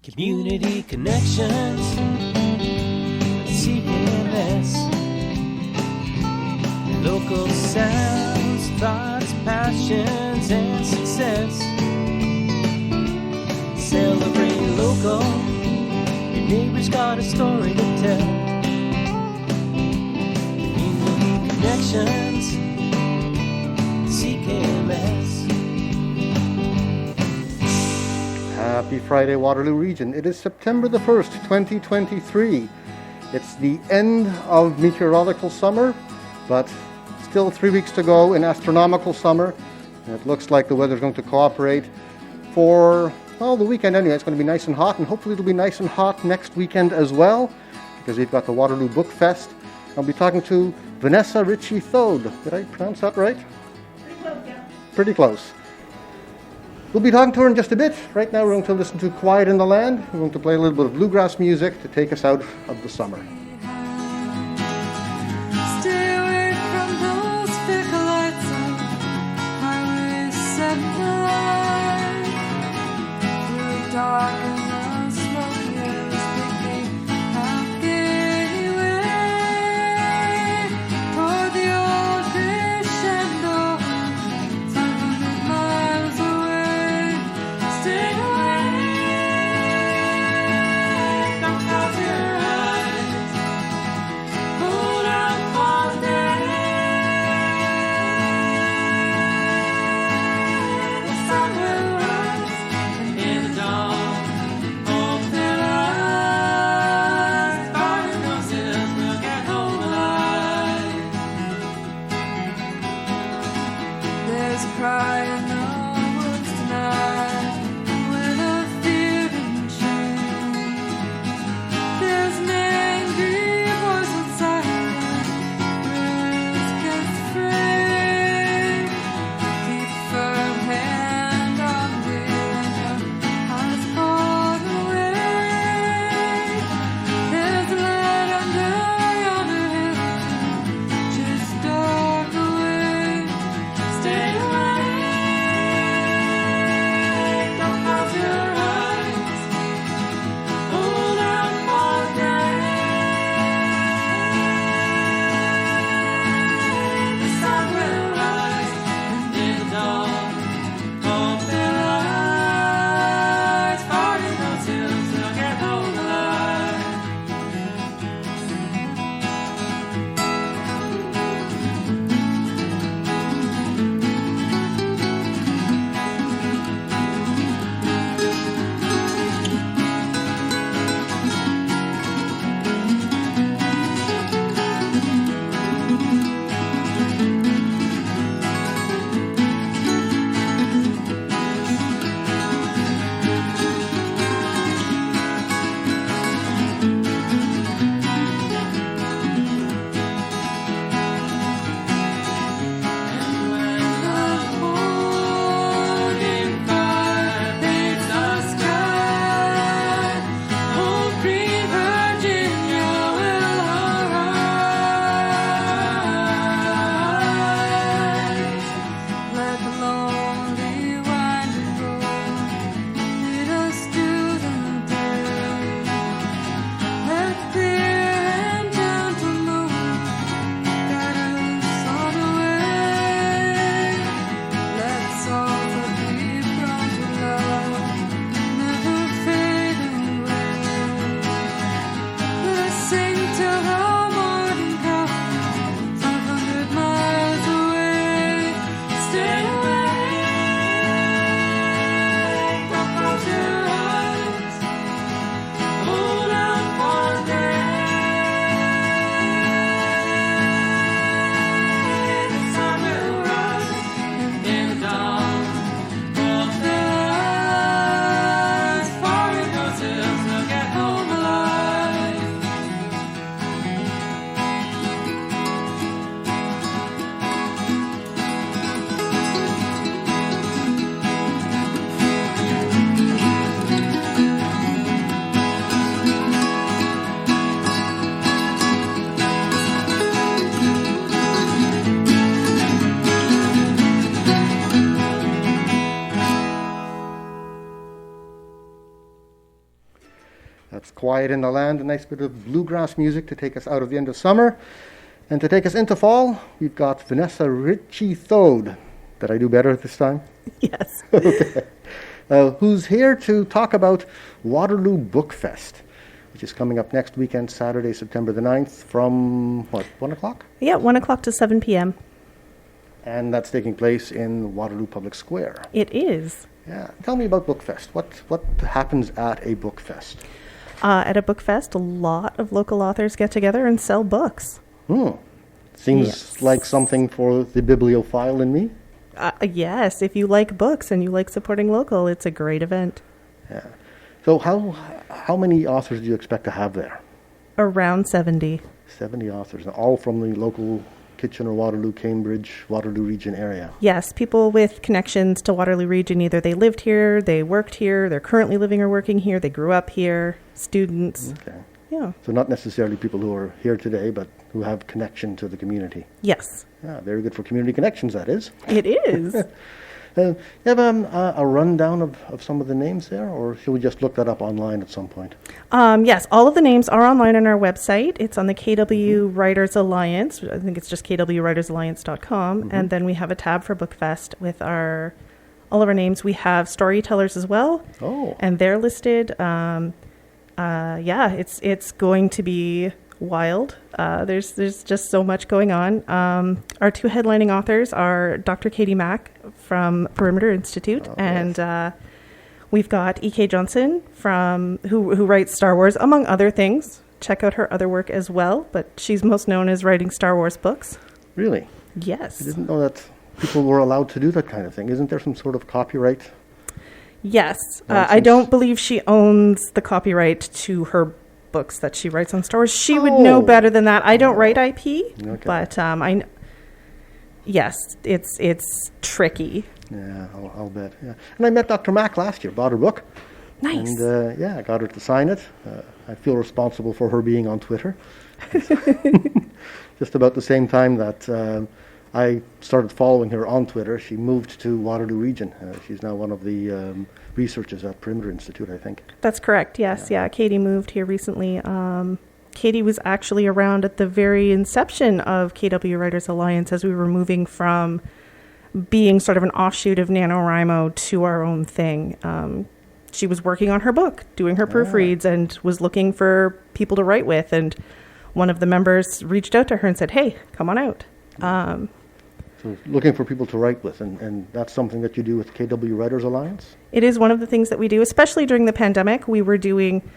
Community connections, CKMS. Local sounds, thoughts, passions, and success. Celebrate local, your neighbor's got a story to tell. Community connections, CKMS. Happy Friday, Waterloo Region. It is September the 1st, 2023. It's the end of meteorological summer, but still 3 weeks to go in astronomical summer. And it looks like the weather's going to cooperate for, well, the weekend anyway. It's going to be nice and hot, and hopefully it'll be nice and hot next weekend as well, because we've got the Waterloo Bookfest. I'll be talking to Vanessa Ricci-Thode. Did I pronounce that right? Pretty close, yeah. Pretty close. We'll be talking to her in just a bit. Right now we're going to listen to Quiet in the Land. We're going to play a little bit of bluegrass music to take us out of the summer. Stay away from those fickle lights on Highway 79. Through dark and smoky areas, take me halfway away toward the old crescendo, 500 miles away. Stay away from clouded eyes. Hold out for the sun will rise, and in the dawn That's Quiet in the Land, a nice bit of bluegrass music to take us out of the end of summer. And to take us into fall, we've got Vanessa Ricci-Thode. Did I do better this time? Yes. Okay. Who's here to talk about Waterloo Bookfest, which is coming up next weekend, Saturday, September the 9th, from, 1 o'clock? Yeah, 1 o'clock to 7 p.m. And that's taking place in Waterloo Public Square. It is. Yeah. Tell me about Bookfest. What happens at a Bookfest? At a book fest, a lot of local authors get together and sell books. Seems Yes. like something for the bibliophile in me. Yes, if you like books and you like supporting local, it's a great event. Yeah. So how many authors do you expect to have there? Around 70. 70 authors, all from the local Kitchener, Waterloo, Cambridge, Waterloo region area. Yes, people with connections to Waterloo region. Either they lived here, they worked here, they're currently living or working here, they grew up here, students. Okay. Yeah. So not necessarily people who are here today, but who have connection to the community. Yes, Yeah, very good for community connections, that is. it is. You have a rundown of some of the names there, or should we just look that up online at some point? Yes, all of the names are online on our website. It's on the KW Writers Alliance. I think it's just kwwritersalliance.com. And then we have a tab for Bookfest with all of our names. We have storytellers as well. Oh. And they're listed. It's going to be wild. There's just so much going on. Our two headlining authors are Dr. Katie Mack from Perimeter Institute, and we've got E.K. Johnson who writes Star Wars, among other things. Check out her other work as well, but she's most known as writing Star Wars books. Really? Yes. I didn't know that people were allowed to do that kind of thing. Isn't there some sort of copyright? Yes. I Nonsense. don't believe she owns the copyright to her books that she writes on Star Wars. She would know Oh. better than that. I don't write IP, Okay. but yes, it's tricky. Yeah, I'll bet. Yeah. And I met Dr. Mack last year, bought her book. Nice. And I got her to sign it. I feel responsible for her being on Twitter. Just about the same time that I started following her on Twitter, she moved to Waterloo Region. She's now one of the researchers at Perimeter Institute, I think. That's correct. Yes. Yeah. Katie moved here recently. Katie was actually around at the very inception of KW Writers Alliance as we were moving from being sort of an offshoot of NaNoWriMo to our own thing. She was working on her book, doing her proofreads, and was looking for people to write with. And one of the members reached out to her and said, "Hey, come on out." So looking for people to write with, and that's something that you do with KW Writers Alliance? It is one of the things that we do, especially during the pandemic. We were doing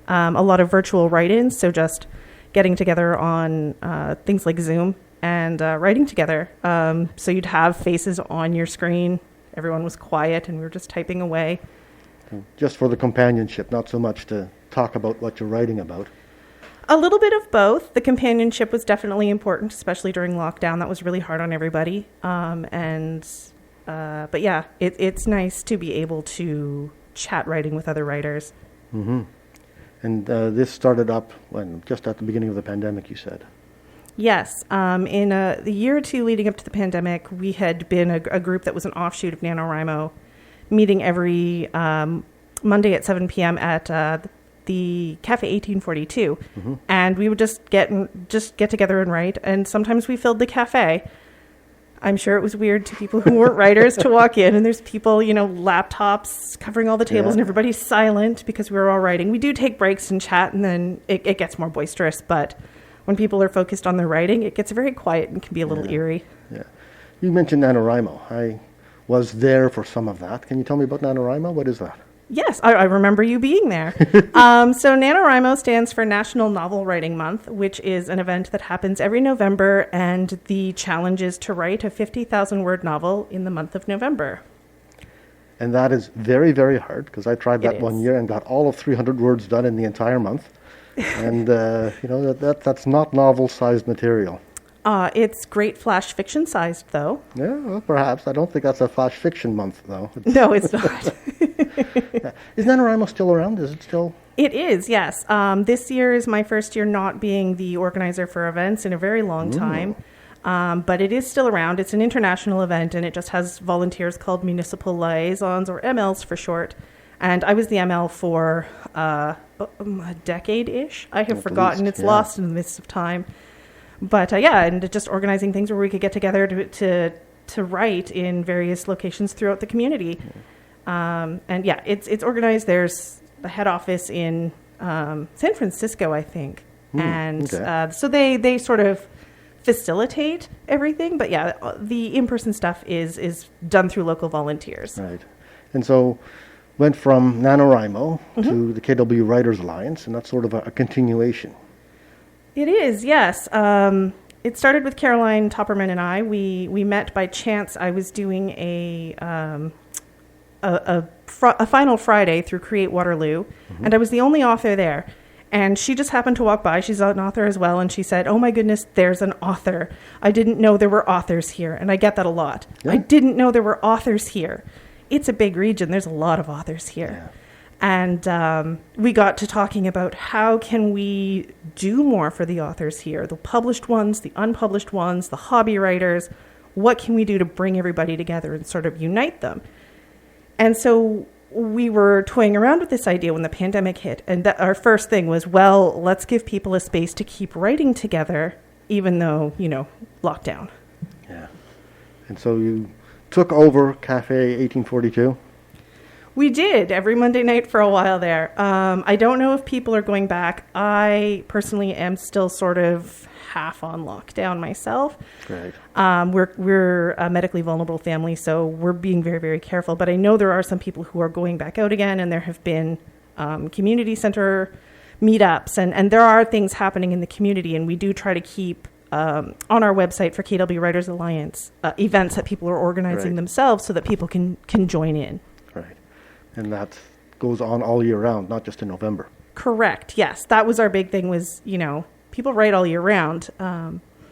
a lot of virtual write-ins, so just getting together on things like Zoom and writing together. So you'd have faces on your screen. Everyone was quiet, and we were just typing away. Just for the companionship, not so much to talk about what you're writing about. A little bit of both. The companionship was definitely important, especially during lockdown. That was really hard on everybody. But yeah, it's nice to be able to chat writing with other writers. Mm-hmm. And this started up just at the beginning of the pandemic, you said. Yes. In the year or two leading up to the pandemic, we had been a group that was an offshoot of NaNoWriMo, meeting every Monday at 7 p.m. at the Cafe 1842. Mm-hmm. And we would just get together and write. And sometimes we filled the cafe. I'm sure it was weird to people who weren't writers to walk in, and there's people, laptops covering all the tables, and everybody's silent because we were all writing. We do take breaks and chat, and then it gets more boisterous. But when people are focused on their writing, it gets very quiet and can be a little eerie. Yeah. You mentioned NaNoWriMo. I was there for some of that. Can you tell me about NaNoWriMo? What is that? Yes, I remember you being there. So NaNoWriMo stands for National Novel Writing Month, which is an event that happens every November, and the challenge is to write a 50,000-word novel in the month of November. And that is very, very hard, because I tried that It one is. year and got all of 300 words done in the entire month. And, that's not novel-sized material. It's great flash fiction sized, though. Yeah, well, perhaps. I don't think that's a flash fiction month, though. No, it's not. Is NaNoWriMo still around? Is it still? It is, yes. This year is my first year not being the organizer for events in a very long time. But it is still around. It's an international event, and it just has volunteers called municipal liaisons, or MLs for short. And I was the ML for a decade-ish. I have At forgotten. least, It's yeah. lost in the midst of time. But and just organizing things where we could get together to write in various locations throughout the community. It's organized. There's the head office in San Francisco, I think. So they sort of facilitate everything. But the in-person stuff is done through local volunteers. Right. And so went from NaNoWriMo to the KW Writers Alliance, and that's sort of a continuation. It is, yes. It started with Caroline Topperman and I. We met by chance. I was doing a final Friday through Create Waterloo, and I was the only author there. And she just happened to walk by. She's an author as well, and she said, "Oh my goodness, there's an author. I didn't know there were authors here." And I get that a lot. Yeah. I didn't know there were authors here. It's a big region. There's a lot of authors here. Yeah. And we got to talking about how can we do more for the authors here, the published ones, the unpublished ones, the hobby writers. What can we do to bring everybody together and sort of unite them? And so we were toying around with this idea when the pandemic hit. And our first thing was, well, let's give people a space to keep writing together, even though, lockdown. Yeah. And so you took over Cafe 1842. We did every Monday night for a while there. I don't know if people are going back. I personally am still sort of half on lockdown myself. Right. We're a medically vulnerable family, so we're being very, very careful. But I know there are some people who are going back out again, and there have been community center meetups, and there are things happening in the community, and we do try to keep on our website for KW Writers Alliance events that people are organizing Right. themselves so that people can join in. Right. And that goes on all year round, not just in November. Correct. Yes. That was our big thing was, people write all year round.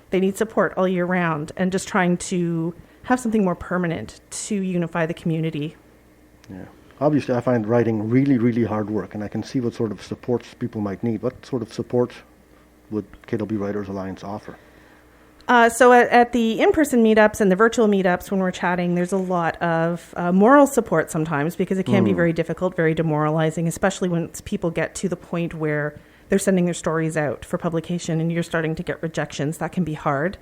They need support all year round, and just trying to have something more permanent to unify the community. Yeah. Obviously, I find writing really, really hard work, and I can see what sort of supports people might need. What sort of support would KW Writers Alliance offer? So at the in-person meetups and the virtual meetups, when we're chatting, there's a lot of moral support sometimes, because it can be very difficult, very demoralizing, especially when people get to the point where they're sending their stories out for publication and you're starting to get rejections. That can be hard.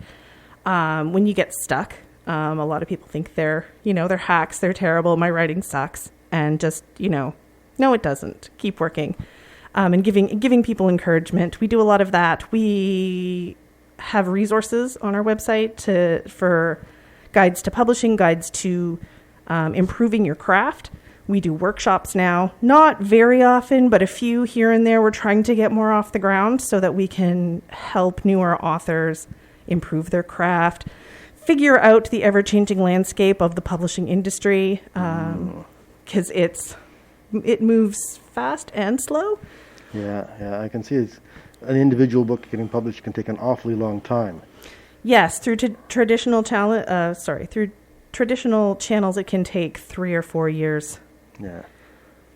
When you get stuck, a lot of people think they're hacks, they're terrible, my writing sucks. And just, no, it doesn't. Keep working. And giving people encouragement. We do a lot of that. We have resources on our website for guides to publishing, guides to improving your craft. We do workshops now, not very often, but a few here and there. We're trying to get more off the ground so that we can help newer authors improve their craft, figure out the ever-changing landscape of the publishing industry, because it moves fast and slow. Yeah, I can see it's an individual book getting published can take an awfully long time. Yes, through traditional channels, it can take 3 or 4 years. Yeah.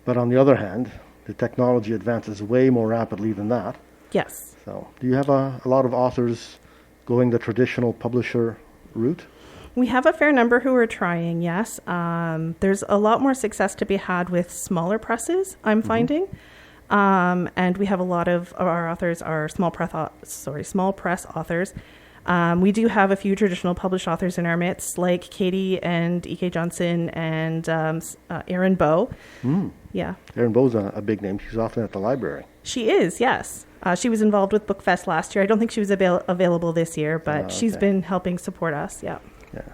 But on the other hand, the technology advances way more rapidly than that. Yes. So do you have a lot of authors going the traditional publisher route? We have a fair number who are trying, yes. There's a lot more success to be had with smaller presses, I'm finding. And we have a lot of our authors are small press authors. We do have a few traditional published authors in our midst, like Katie and E.K. Johnson and Erin Bowe. Yeah. Erin Bowe's a big name. She's often at the library. She is, yes. She was involved with Bookfest last year. I don't think she was available this year, but she's been helping support us, yeah. Yeah.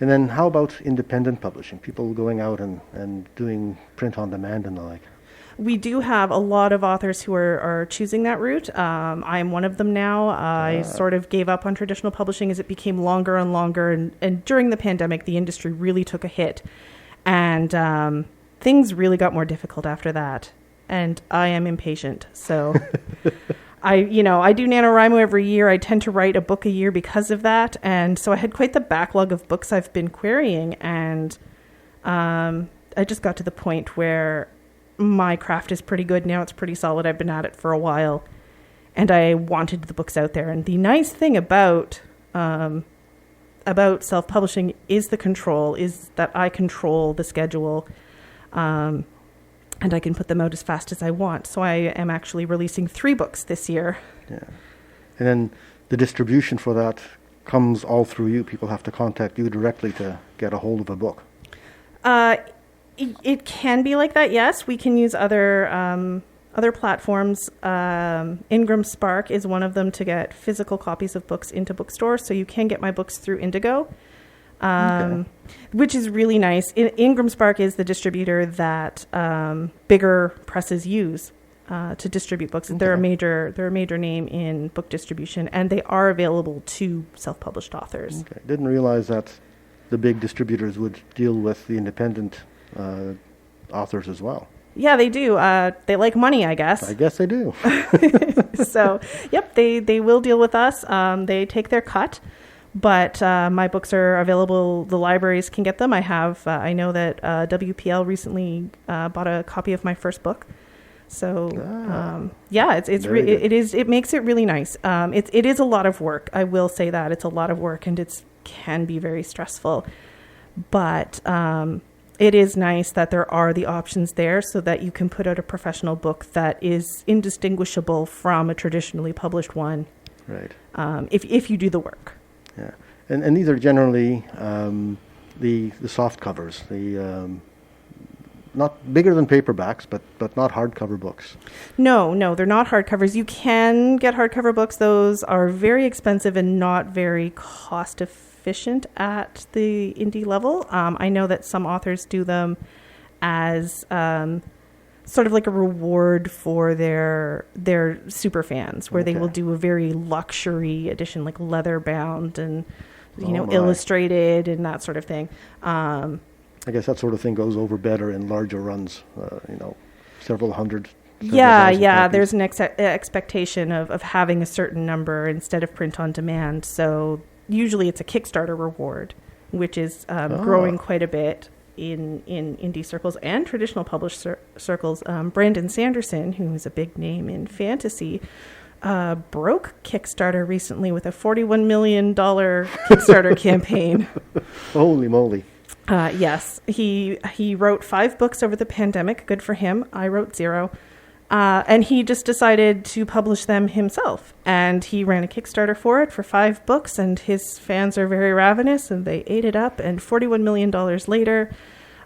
And then how about independent publishing? People going out and doing print on demand and the like? We do have a lot of authors who are choosing that route. I'm one of them now. I sort of gave up on traditional publishing as it became longer and longer. And during the pandemic, the industry really took a hit. And things really got more difficult after that. And I am impatient. So I do NaNoWriMo every year. I tend to write a book a year because of that. And so I had quite the backlog of books I've been querying. And I just got to the point where my craft is pretty good now. It's pretty solid. I've been at it for a while, and I wanted the books out there. And the nice thing about self-publishing is the control, is that I control the schedule. and I can put them out as fast as I want. So I am actually releasing 3 books this year. Yeah. And then the distribution for that comes all through you. People have to contact you directly to get a hold of a book. It can be like that, yes. We can use other platforms. Ingram Spark is one of them to get physical copies of books into bookstores. So you can get my books through Indigo, which is really nice. Ingram Spark is the distributor that bigger presses use to distribute books. Okay. They're a major name in book distribution, and they are available to self-published authors. Okay. Didn't realize that the big distributors would deal with the independent authors as well. Yeah, they do. They like money, I guess. I guess they do. So, yep, they will deal with us. They take their cut, but my books are available. The libraries can get them. I know that WPL recently bought a copy of my first book. So, yeah, it makes it really nice. It is a lot of work. I will say that it's a lot of work, and can be very stressful, but it is nice that there are the options there so that you can put out a professional book that is indistinguishable from a traditionally published one. Right. If you do the work. Yeah, and these are generally the soft covers, not bigger than paperbacks, but not hardcover books. No, they're not hardcovers. You can get hardcover books. Those are very expensive and not very cost efficient at the indie level. I know that some authors do them as sort of like a reward for their super fans, where they will do a very luxury edition, like leather bound and illustrated and that sort of thing. I guess that sort of thing goes over better in larger runs, several hundred. Yeah. Copies. There's an expectation of having a certain number instead of print on demand. So usually it's a Kickstarter reward, which is growing quite a bit in indie circles and traditional published circles. Brandon Sanderson, who is a big name in fantasy, broke Kickstarter recently with a $41 million Kickstarter campaign. Holy moly. Yes, he wrote 5 books over the pandemic. Good for him. I wrote 0. And he just decided to publish them himself. And he ran a Kickstarter for it for 5 books, and his fans are very ravenous, and they ate it up. And $41 million later,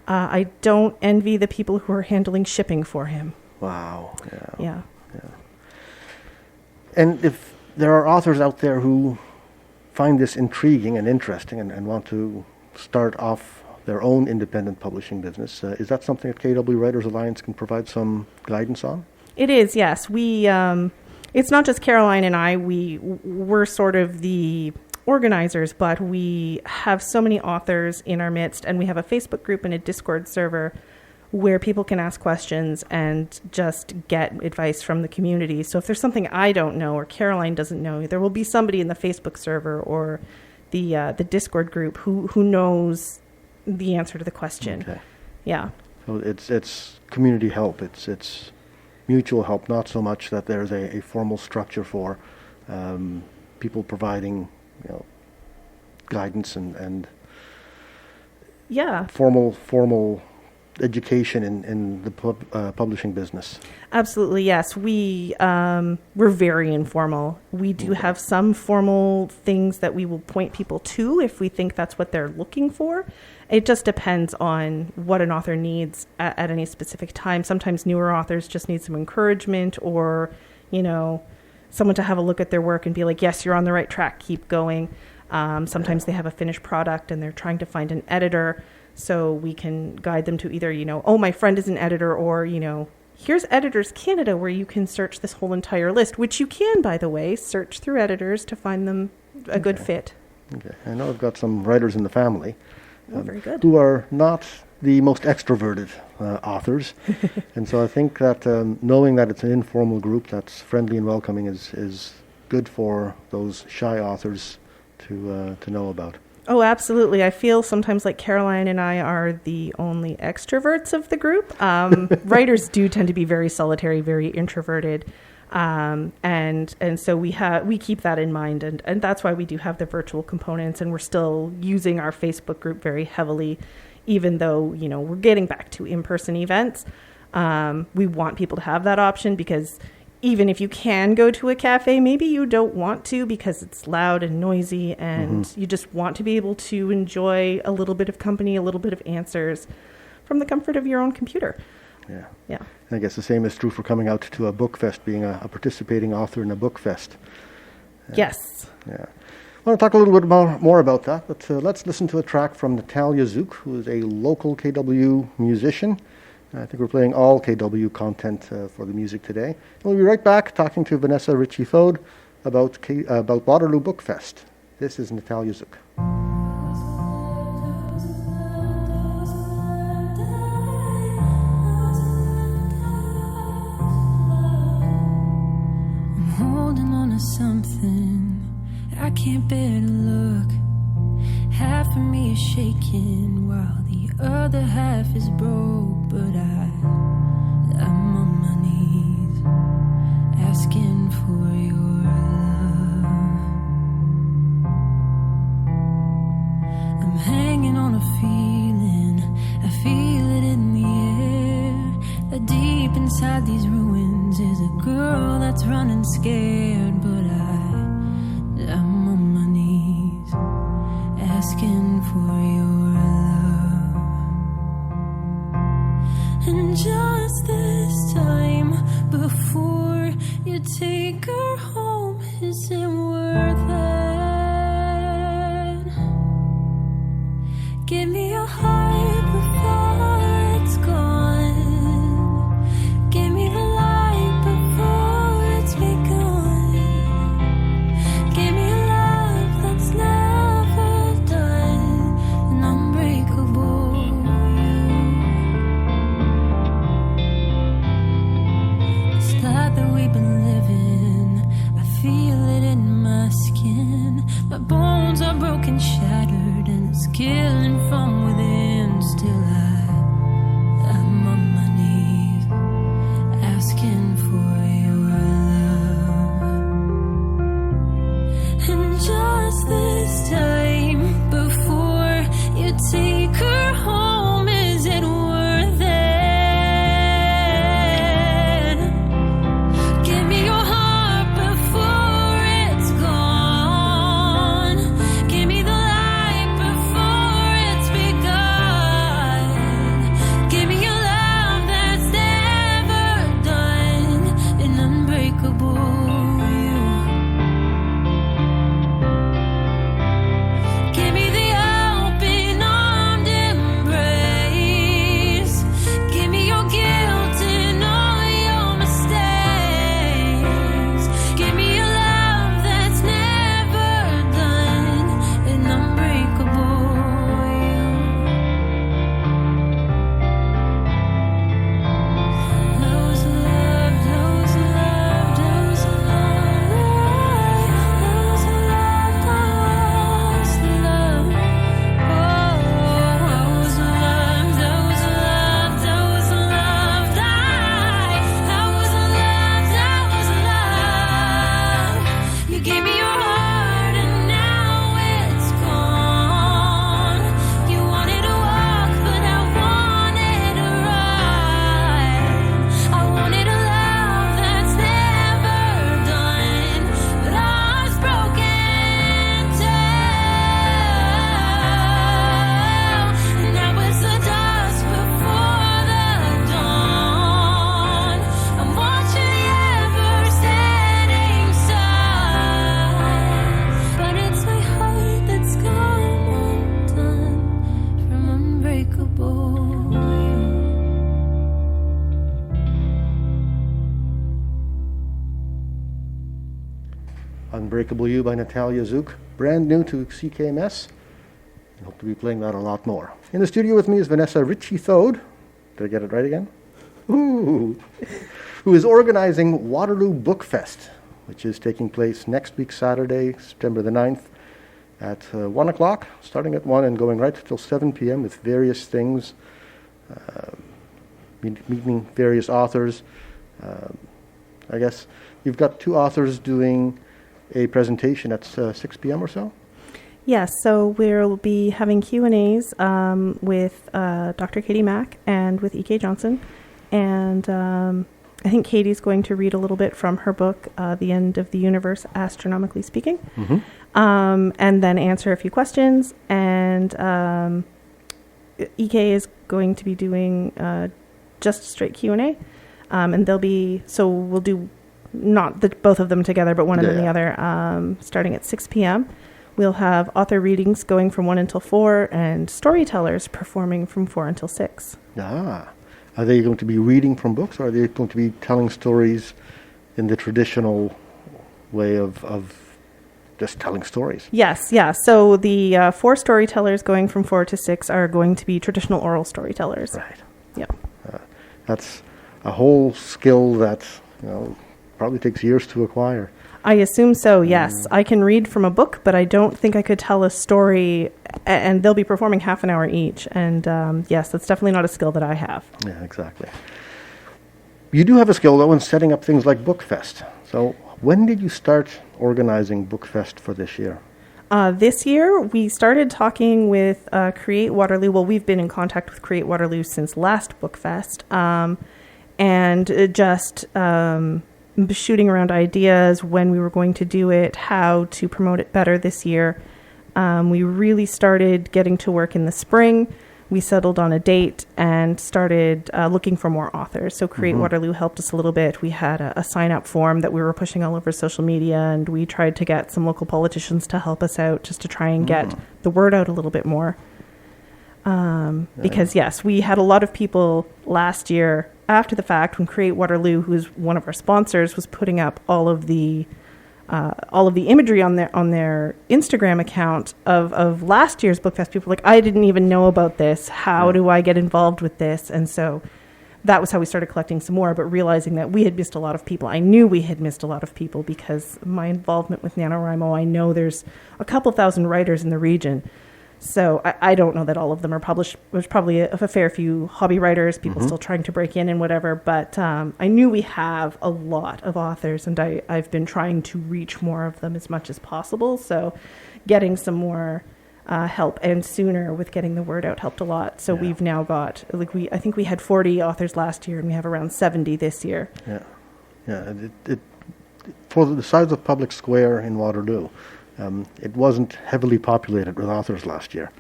I don't envy the people who are handling shipping for him. Wow. Yeah. And if there are authors out there who find this intriguing and interesting and want to start off their own independent publishing business, is that something that KW Writers Alliance can provide some guidance on? It is, yes. We, it's not just Caroline and I. We're sort of the organizers, but we have so many authors in our midst, and we have a Facebook group and a Discord server where people can ask questions and just get advice from the community. So if there's something I don't know or Caroline doesn't know, there will be somebody in the Facebook server or the Discord group who knows the answer to the question. Okay. Yeah. So it's community help. It's mutual help, not so much that there's a formal structure for people providing guidance and formal education in the publishing business. Absolutely, yes. We're very informal. We do have some formal things that we will point people to if we think that's what they're looking for. It just depends on what an author needs at any specific time. Sometimes newer authors just need some encouragement or, someone to have a look at their work and be like, yes, you're on the right track, keep going. Sometimes they have a finished product and they're trying to find an editor. So we can guide them to either, my friend is an editor, or, here's Editors Canada, where you can search this whole entire list, which you can, by the way, search through editors to find them a good fit. Okay. I know I've got some writers in the family very good. Who are not the most extroverted authors. And so I think that knowing that it's an informal group that's friendly and welcoming is good for those shy authors to know about. Oh, absolutely. I feel sometimes like Caroline and I are the only extroverts of the group. Writers do tend to be very solitary, very introverted. And so we keep that in mind. And that's why we do have the virtual components, and we're still using our Facebook group very heavily, even though, we're getting back to in-person events. We want people to have that option because even if you can go to a cafe, maybe you don't want to because it's loud and noisy and you just want to be able to enjoy a little bit of company, a little bit of answers from the comfort of your own computer. Yeah. Yeah. I guess the same is true for coming out to a book fest, being a participating author in a book fest. Yes. Yeah. I want to talk a little bit more about that, but let's listen to a track from Natalia Zook, who is a local KW musician. I think we're playing all KW content for the music today. And we'll be right back talking to Vanessa Ricci-Thode about Waterloo Bookfest. This is Natalia Zook. I'm holding on to something I can't bear to look. Half of me is shaking while the other half is broke, but I'm on my knees asking for your love. I'm hanging on a feeling, I feel it in the air, that deep inside these ruins is a girl that's running scared, but I'm on my knees asking for your love. And just this time before you take her home, is it worth it? Give me your heart before it's gone. Give me the light before it's begun. Give me a love that's never done, an unbreakable you. This life that we've been living, I feel it in my skin. My bones are broken, shattered, and it's killing from within. Still I'm on my knees asking for your love. And just this time before you take her home, is it worth it? Give me your heart before it's gone. Give me the light before it's begun. Give me a love that's never done, an unbreakable you. Give me the open armed embrace. Give me your guilt and all your mistakes. Give me a love that's never done, an unbreakable you. Those who love, those who love, those who love, those who love, those who love. Oh, those who love, those who love, those who love, die. Those who love, those who love. You gave me your heart and now it's gone. You wanted to walk, but I wanted to ride. I wanted a love that's never done, but heart's broken down. And now it's the dusk before the dawn. I'm watching the ever-setting sun, but it's my heart that's gone undone from unbreakable you. Unbreakable You by Natalia Zook, brand new to CKMS. I hope to be playing that a lot more. In the studio with me is Vanessa Ricci-Thode. Did I get it right again? Ooh. Who is organizing Waterloo Bookfest, which is taking place next week, Saturday, September the 9th, at 1 o'clock, starting at 1 and going right till 7 p.m. with various things, meeting various authors. I guess you've got two authors doing a presentation at 6 p.m. or so? Yes, so we'll be having Q&As with Dr. Katie Mack and with E.K. Johnson. And I think Katie's going to read a little bit from her book, The End of the Universe, Astronomically Speaking, and then answer a few questions. And EK is going to be doing just straight Q&A. And they'll be, so we'll do not both of them together, but one and then the other, starting at 6 p.m. We'll have author readings going from 1 until 4 and storytellers performing from 4 until 6. Ah. Are they going to be reading from books, or are they going to be telling stories in the traditional way of just telling stories? Yes, yeah. So the 4 storytellers going from 4 to 6 are going to be traditional oral storytellers. Right. Yeah. That's a whole skill that, probably takes years to acquire. I assume so, yes. I can read from a book, but I don't think I could tell a story, and they'll be performing half an hour each. And yes, that's definitely not a skill that I have. Yeah, exactly. You do have a skill, though, in setting up things like Bookfest. So when did you start organizing Bookfest for this year? This year, we started talking with Create Waterloo. Well, we've been in contact with Create Waterloo since last Bookfest, and just shooting around ideas when we were going to do it, how to promote it better this year. We really started getting to work in the spring. We settled on a date and started looking for more authors. So Create Waterloo helped us a little bit. We had a sign-up form that we were pushing all over social media, and we tried to get some local politicians to help us out just to try and get the word out a little bit more. Because, yes, we had a lot of people last year after the fact when Create Waterloo, who is one of our sponsors, was putting up all of the imagery on their Instagram account of last year's Bookfest. People were like, I didn't even know about this. How do I get involved with this? And so that was how we started collecting some more, but realizing that we had missed a lot of people. I knew we had missed a lot of people because my involvement with NaNoWriMo, I know there's a couple thousand writers in the region. So I don't know that all of them are published. There's probably a fair few hobby writers, people still trying to break in and whatever. But I knew we have a lot of authors, and I've been trying to reach more of them as much as possible. So getting some more help and sooner with getting the word out helped a lot. So we've now got, I think we had 40 authors last year, and we have around 70 this year. Yeah. It for the size of Public Square in Waterloo, it wasn't heavily populated with authors last year.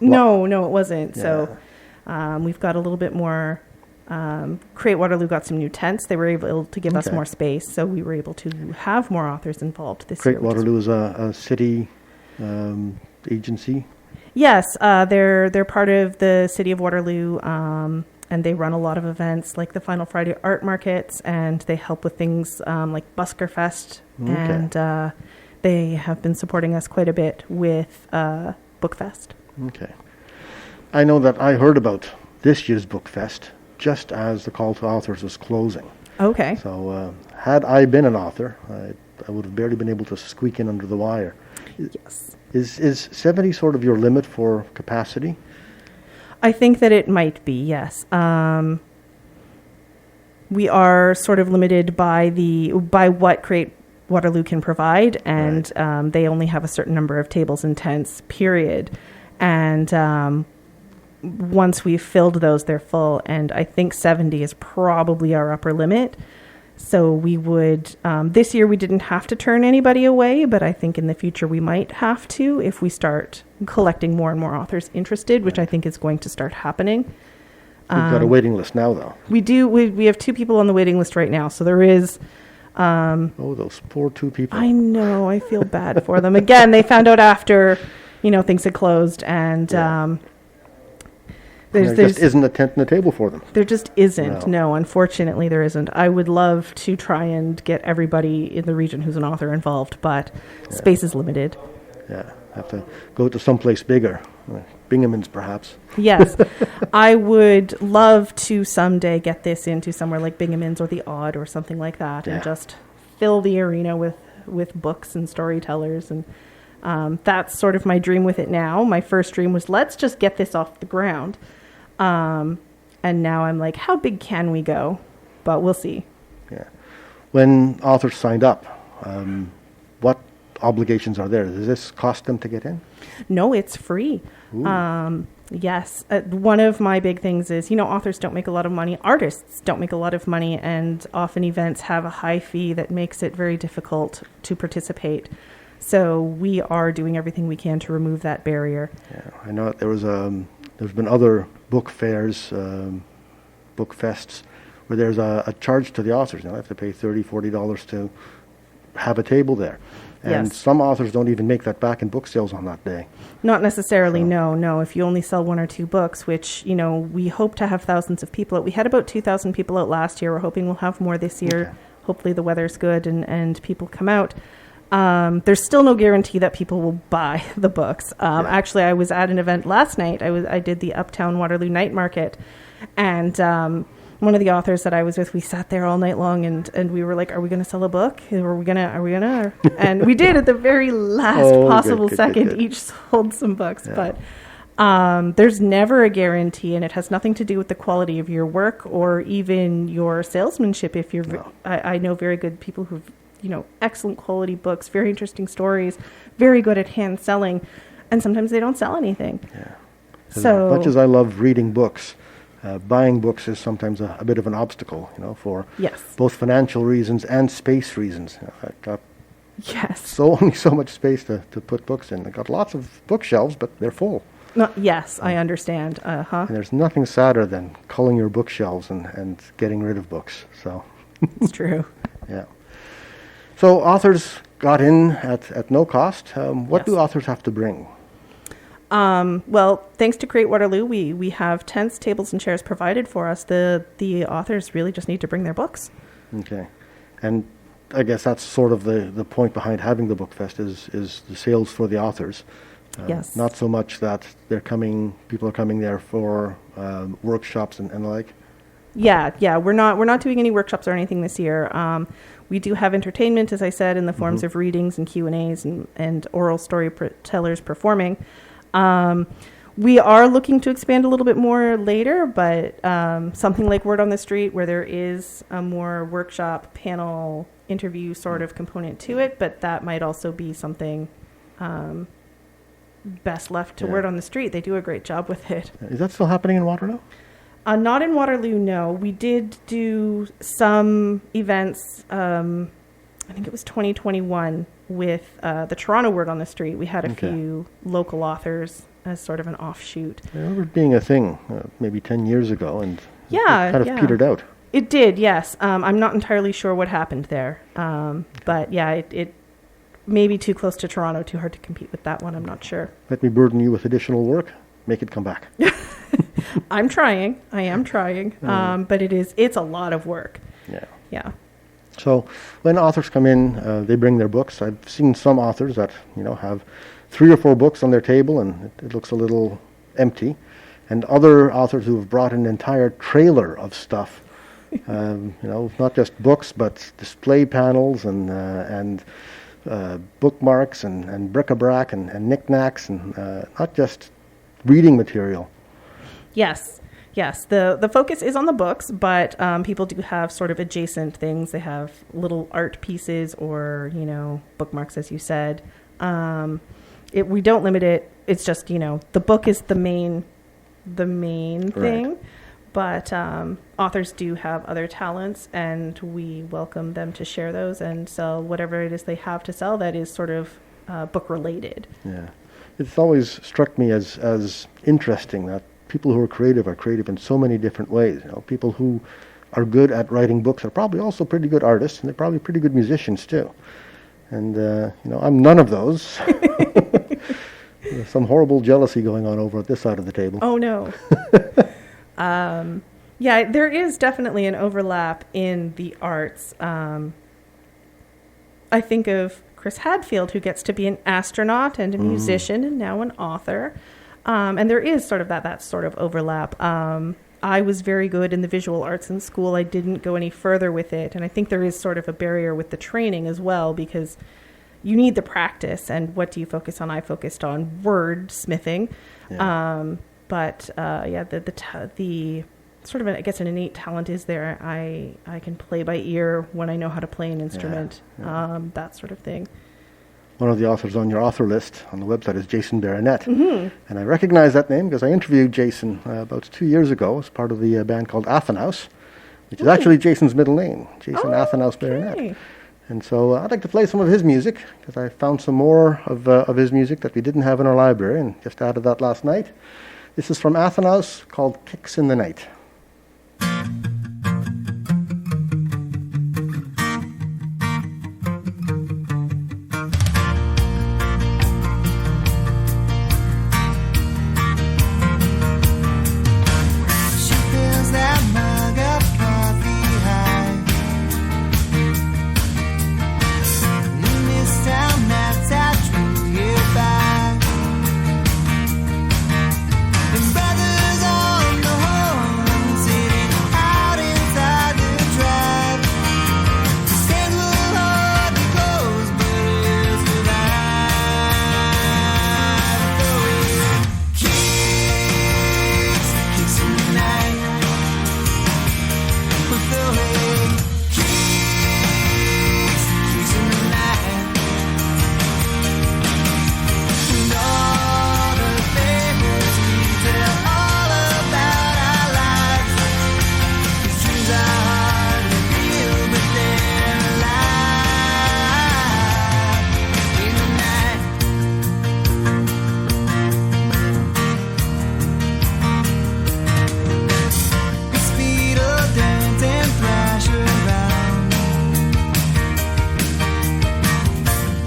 No, it wasn't. Yeah. So we've got a little bit more. Create Waterloo got some new tents. They were able to give us more space, so we were able to have more authors involved this year. Create Waterloo is a city agency? Yes, they're part of the City of Waterloo, and they run a lot of events like the Final Friday Art Markets, and they help with things like Busker Fest, and they have been supporting us quite a bit with Bookfest. Okay. I know that I heard about this year's Bookfest just as the call to authors was closing. Okay. So had I been an author, I would have barely been able to squeak in under the wire. Yes. Is 70 sort of your limit for capacity? I think that it might be, yes. We are sort of limited by what Create Waterloo can provide, and they only have a certain number of tables and tents, period. And once we've filled those, they're full. And I think 70 is probably our upper limit. So we would, this year we didn't have to turn anybody away, but I think in the future we might have to if we start collecting more and more authors interested, which I think is going to start happening. We've got a waiting list now, though. We do. We have 2 people on the waiting list right now. So there is... those poor 2 people. I know. I feel bad for them. Again, they found out after, things had closed, and there just isn't a tent and a table for them. There just isn't. No, unfortunately, there isn't. I would love to try and get everybody in the region who's an author involved, but space is limited. Yeah, have to go to someplace bigger. Binghamton's, perhaps. Yes. I would love to someday get this into somewhere like Binghamton's or the Odd or something like that, and just fill the arena with books and storytellers. And that's sort of my dream with it now. My first dream was, let's just get this off the ground. And now I'm like, how big can we go? But we'll see. Yeah. When authors signed up, what obligations are there? Does this cost them to get in? No, it's free. Yes. One of my big things is, authors don't make a lot of money. Artists don't make a lot of money. And often events have a high fee that makes it very difficult to participate. So we are doing everything we can to remove that barrier. Yeah, I know there's been other book fairs, book fests, where there's a charge to the authors. They have to pay $30, $40 to have a table there. And Yes. some authors don't even make that back in book sales on that day. Not necessarily, So- no. If you only sell 1 or 2 books, which, we hope to have thousands of people out. We had about 2,000 people out last year. We're hoping we'll have more this year. Okay. Hopefully the weather's good and people come out. There's still no guarantee that people will buy the books. Actually, I was at an event last night. I did the Uptown Waterloo Night Market, and one of the authors that I was with, we sat there all night long, and we were like, "Are we going to sell a book? Are we gonna?" And we did at the very last Oh, possible good. second. Each sold some books, but there's never a guarantee, and it has nothing to do with the quality of your work or even your salesmanship. If you're, I know very good people who've excellent quality books, very interesting stories, very good at hand selling, and sometimes they don't sell anything. Yeah. So As much as I love reading books, buying books is sometimes a bit of an obstacle, for yes, both financial reasons and space reasons. I've got yes, only so much space to put books in. I've got lots of bookshelves, but they're full. no, yes, I understand. And there's nothing sadder than culling your bookshelves and getting rid of books. So, It's true. yeah. So authors got in at no cost. What Yes. do authors have to bring? Well, thanks to Create Waterloo, we have tents, tables, and chairs provided for us. The authors really just need to bring their books. Okay. And I guess that's sort of the point behind having the book fest is the sales for the authors. Yes. Not so much that people are coming there for workshops and the like. Yeah. We're not doing any workshops or anything this year. We do have entertainment, as I said, in the forms of readings and Q&As and oral storytellers performing. We are looking to expand a little bit more later, but something like Word on the Street, where there is a more workshop, panel, interview sort of component to it, but that might also be something best left to Yeah. Word on the Street. They do a great job with it. Is that still happening in Waterloo? Not in Waterloo, no. We did do some events, I think it was 2021, with the Toronto Word on the Street. We had a Okay. few local authors as sort of an offshoot. I remember it being a thing maybe 10 years ago, and Yeah, it kind of yeah. petered out. It did, yes. I'm not entirely sure what happened there. But yeah, it may be too close to Toronto, too hard to compete with that one. I'm not sure. Let me burden you with additional work. Make it come back. I'm trying. I am trying. But it's a lot of work. Yeah. Yeah. So when authors come in, they bring their books. I've seen some authors that have 3 or 4 books on their table, and it looks a little empty. And other authors who have brought an entire trailer of stuff. Not just books, but display panels and bookmarks and bric-a-brac and knickknacks and not just reading material. Yes. The focus is on the books, but people do have sort of adjacent things. They have little art pieces or, bookmarks, as you said. We don't limit it. It's just, the book is the main thing. Right. But authors do have other talents, and we welcome them to share those and sell whatever it is they have to sell that is sort of book-related. Yeah. It's always struck me as interesting that people who are creative in so many different ways. People who are good at writing books are probably also pretty good artists, and they're probably pretty good musicians too. And I'm none of those. There's some horrible jealousy going on over at this side of the table. Oh, no. Yeah, there is definitely an overlap in the arts. I think of Chris Hadfield, who gets to be an astronaut and a musician and now an author. And there is sort of that sort of overlap. I was very good in the visual arts in school. I didn't go any further with it. And I think there is sort of a barrier with the training as well, because you need the practice. And what do you focus on? I focused on wordsmithing. Yeah. The sort of, I guess, an innate talent is there. I can play by ear when I know how to play an instrument, Yeah. that sort of thing. one of the authors on your author list on the website is Jason Baronet. And I recognize that name because I interviewed Jason about 2 years ago as part of the band called Athenaus, which is actually Jason's middle name, Jason Athenaus Baronet. Okay. And so I'd like to play some of his music because I found some more of his music that we didn't have in our library and just added that last night. This is from Athenaus called Kicks in the Night. She fills that mug of coffee high. In this town, that's how true you by. And brothers on the horn, sitting out inside the drive. The stands will hardly close, but it's alive. Throwing kicks, kicks in the night. We're throwing kicks, kicks in the night. And all the favors we tell all about our lives. These dreams are hardly real, but they're alive in the night. The speed of dance and flash around.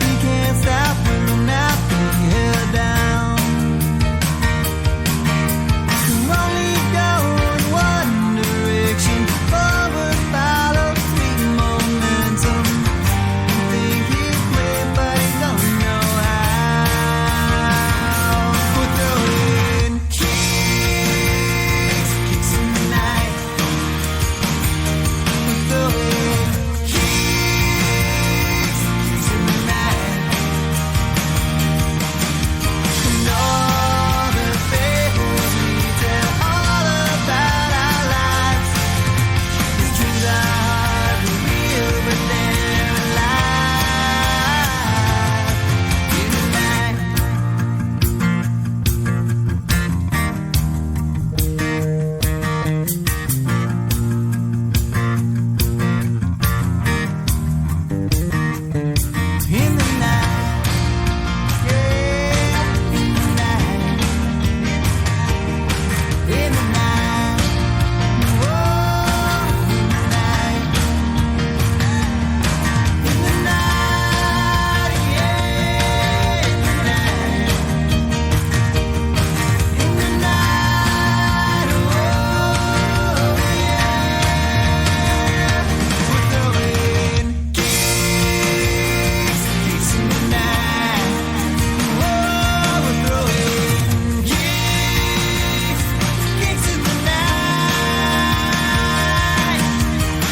We can't stop, we're not being held down. We're only going one direction, forward, follow, sweet momentum. You think you quit, but you don't know how. We're throwing kicks, kicks in the night. We're throwing kicks, kicks in the night. And all the favors we tell all about our lives. These dreams are hardly real, but they're alive in the night. In the night, yeah, in the night, in the night, whoa, in the night, in the night, yeah, in the night, in the night, whoa, yeah, we're throwing kicks, kicks in the night. Whoa, we're throwing kicks, kicks in the night.